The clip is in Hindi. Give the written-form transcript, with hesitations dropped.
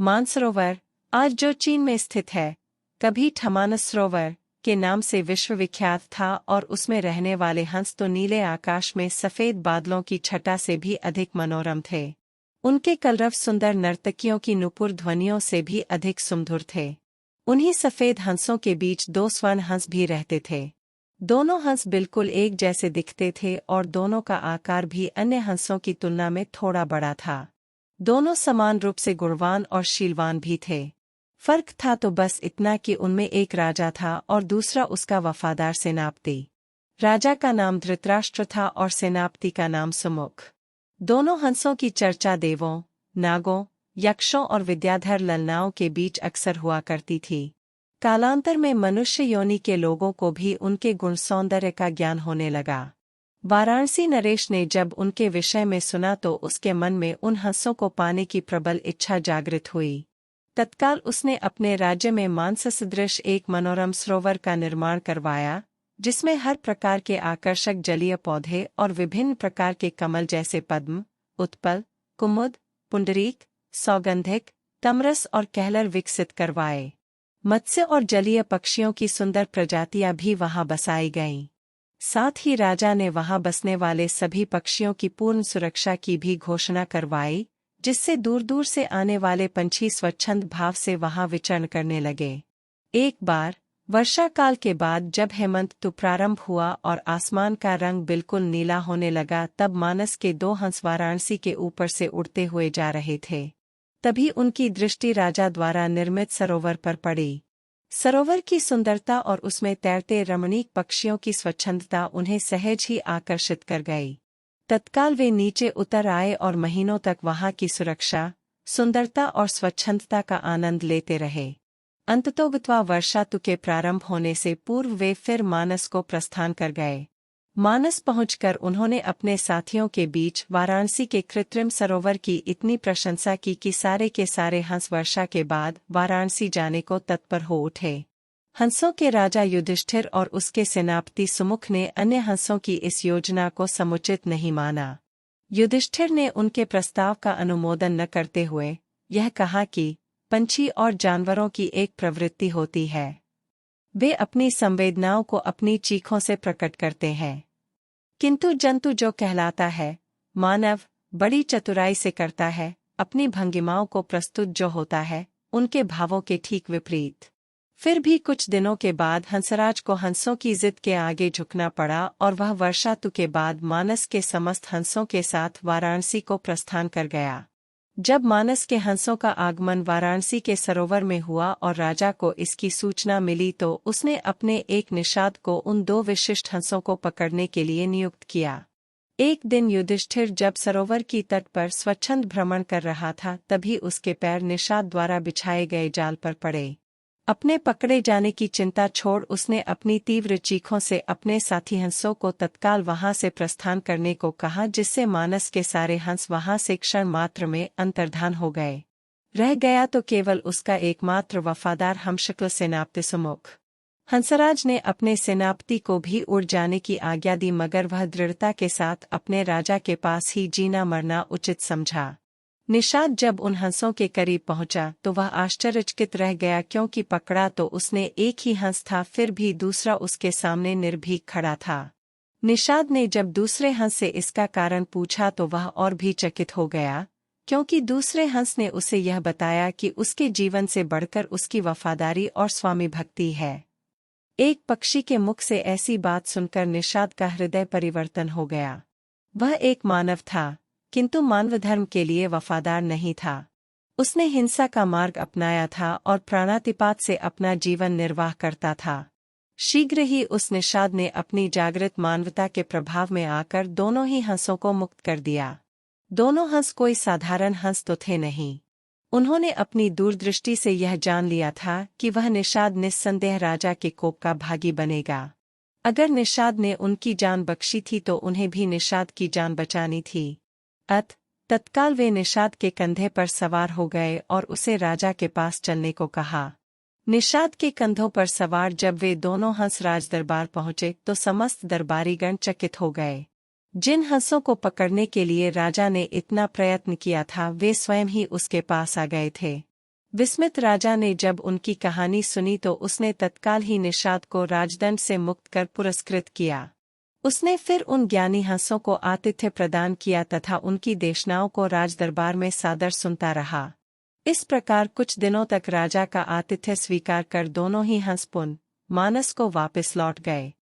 मानसरोवर, आज जो चीन में स्थित है, कभी ठमानसरोवर के नाम से विश्वविख्यात था और उसमें रहने वाले हंस तो नीले आकाश में सफ़ेद बादलों की छटा से भी अधिक मनोरम थे। उनके कलरव सुंदर नर्तकियों की नुपुर ध्वनियों से भी अधिक सुमधुर थे। उन्हीं सफ़ेद हंसों के बीच दो स्वर्ण हंस भी रहते थे। दोनों हंस बिल्कुल एक जैसे दिखते थे और दोनों का आकार भी अन्य हंसों की तुलना में थोड़ा बड़ा था। दोनों समान रूप से गुणवान और शीलवान भी थे। फर्क था तो बस इतना कि उनमें एक राजा था और दूसरा उसका वफादार सेनापति। राजा का नाम धृतराष्ट्र था और सेनापति का नाम सुमुख। दोनों हंसों की चर्चा देवों, नागों, यक्षों और विद्याधर ललनाओं के बीच अक्सर हुआ करती थी। कालांतर में मनुष्य योनि के लोगों को भी उनके गुण सौंदर्य का ज्ञान होने लगा। वाराणसी नरेश ने जब उनके विषय में सुना तो उसके मन में उन हंसों को पाने की प्रबल इच्छा जागृत हुई। तत्काल उसने अपने राज्य में मानस सदृश एक मनोरम सरोवर का निर्माण करवाया, जिसमें हर प्रकार के आकर्षक जलीय पौधे और विभिन्न प्रकार के कमल जैसे पद्म, उत्पल, कुमुद, पुंडरीक, सौगंधिक, तमरस और कहलर विकसित करवाए। मत्स्य और जलीय पक्षियों की सुंदर प्रजातियां भी वहां बसाई गईं। साथ ही राजा ने वहां बसने वाले सभी पक्षियों की पूर्ण सुरक्षा की भी घोषणा करवाई, जिससे दूर दूर से आने वाले पंछी स्वच्छंद भाव से वहां विचरण करने लगे। एक बार वर्षा काल के बाद जब हेमंत ऋतु प्रारंभ हुआ और आसमान का रंग बिल्कुल नीला होने लगा, तब मानस के दो हंस वाराणसी के ऊपर से उड़ते हुए जा रहे थे। तभी उनकी दृष्टि राजा द्वारा निर्मित सरोवर पर पड़ी। सरोवर की सुंदरता और उसमें तैरते रमणीक पक्षियों की स्वच्छंदता उन्हें सहज ही आकर्षित कर गई। तत्काल वे नीचे उतर आए और महीनों तक वहां की सुरक्षा, सुंदरता और स्वच्छंदता का आनंद लेते रहे। अंततोगत्वा वर्षा ऋतु के प्रारंभ होने से पूर्व वे फिर मानस को प्रस्थान कर गए। मानस पहुंचकर उन्होंने अपने साथियों के बीच वाराणसी के कृत्रिम सरोवर की इतनी प्रशंसा की कि सारे के सारे हंस वर्षा के बाद वाराणसी जाने को तत्पर हो उठे। हंसों के राजा युधिष्ठिर और उसके सेनापति सुमुख ने अन्य हंसों की इस योजना को समुचित नहीं माना। युधिष्ठिर ने उनके प्रस्ताव का अनुमोदन न करते हुए यह कहा कि पंछी और जानवरों की एक प्रवृत्ति होती है, वे अपनी संवेदनाओं को अपनी चीखों से प्रकट करते हैं, किंतु जंतु जो कहलाता है, मानव बड़ी चतुराई से करता है, अपनी भंगिमाओं को प्रस्तुत जो होता है, उनके भावों के ठीक विपरीत। फिर भी कुछ दिनों के बाद हंसराज को हंसों की जिद के आगे झुकना पड़ा और वह वर्षा ऋतु के बाद मानस के समस्त हंसों के साथ वाराणसी को प्रस्थान कर गया। जब मानस के हंसों का आगमन वाराणसी के सरोवर में हुआ और राजा को इसकी सूचना मिली तो उसने अपने एक निषाद को उन दो विशिष्ट हंसों को पकड़ने के लिए नियुक्त किया। एक दिन युधिष्ठिर जब सरोवर की तट पर स्वच्छंद भ्रमण कर रहा था, तभी उसके पैर निषाद द्वारा बिछाए गए जाल पर पड़े। अपने पकड़े जाने की चिंता छोड़ उसने अपनी तीव्र चीखों से अपने साथी हंसों को तत्काल वहां से प्रस्थान करने को कहा, जिससे मानस के सारे हंस वहां से क्षण मात्र में अंतर्धान हो गए। रह गया तो केवल उसका एकमात्र वफादार हमशक्ल सेनापति सुमुख। हंसराज ने अपने सेनापति को भी उड़ जाने की आज्ञा दी, मगर वह दृढ़ता के साथ अपने राजा के पास ही जीना मरना उचित समझा। निषाद जब उन हंसों के करीब पहुंचा तो वह आश्चर्यचकित रह गया, क्योंकि पकड़ा तो उसने एक ही हंस था, फिर भी दूसरा उसके सामने निर्भीक खड़ा था। निषाद ने जब दूसरे हंस से इसका कारण पूछा तो वह और भी चकित हो गया, क्योंकि दूसरे हंस ने उसे यह बताया कि उसके जीवन से बढ़कर उसकी वफादारी और स्वामी भक्ति है। एक पक्षी के मुख से ऐसी बात सुनकर निषाद का हृदय परिवर्तन हो गया। वह एक मानव था, किंतु मानव धर्म के लिए वफादार नहीं था। उसने हिंसा का मार्ग अपनाया था और प्राणातिपात से अपना जीवन निर्वाह करता था। शीघ्र ही उस निषाद ने अपनी जागृत मानवता के प्रभाव में आकर दोनों ही हंसों को मुक्त कर दिया। दोनों हंस कोई साधारण हंस तो थे नहीं। उन्होंने अपनी दूरदृष्टि से यह जान लिया था कि वह निषाद निस्संदेह राजा के कोप का भागी बनेगा। अगर निषाद ने उनकी जान बख्शी थी तो उन्हें भी निषाद की जान बचानी थी। तत्काल वे निषाद के कंधे पर सवार हो गए और उसे राजा के पास चलने को कहा। निषाद के कंधों पर सवार जब वे दोनों हंस राजदरबार पहुंचे तो समस्त दरबारीगण चकित हो गए। जिन हंसों को पकड़ने के लिए राजा ने इतना प्रयत्न किया था, वे स्वयं ही उसके पास आ गए थे। विस्मित राजा ने जब उनकी कहानी सुनी तो उसने तत्काल ही निषाद को राजदंड से मुक्त कर पुरस्कृत किया। उसने फिर उन ज्ञानी हंसों को आतिथ्य प्रदान किया तथा उनकी देशनाओं को राजदरबार में सादर सुनता रहा। इस प्रकार कुछ दिनों तक राजा का आतिथ्य स्वीकार कर दोनों ही हंस पुन मानस को वापस लौट गए।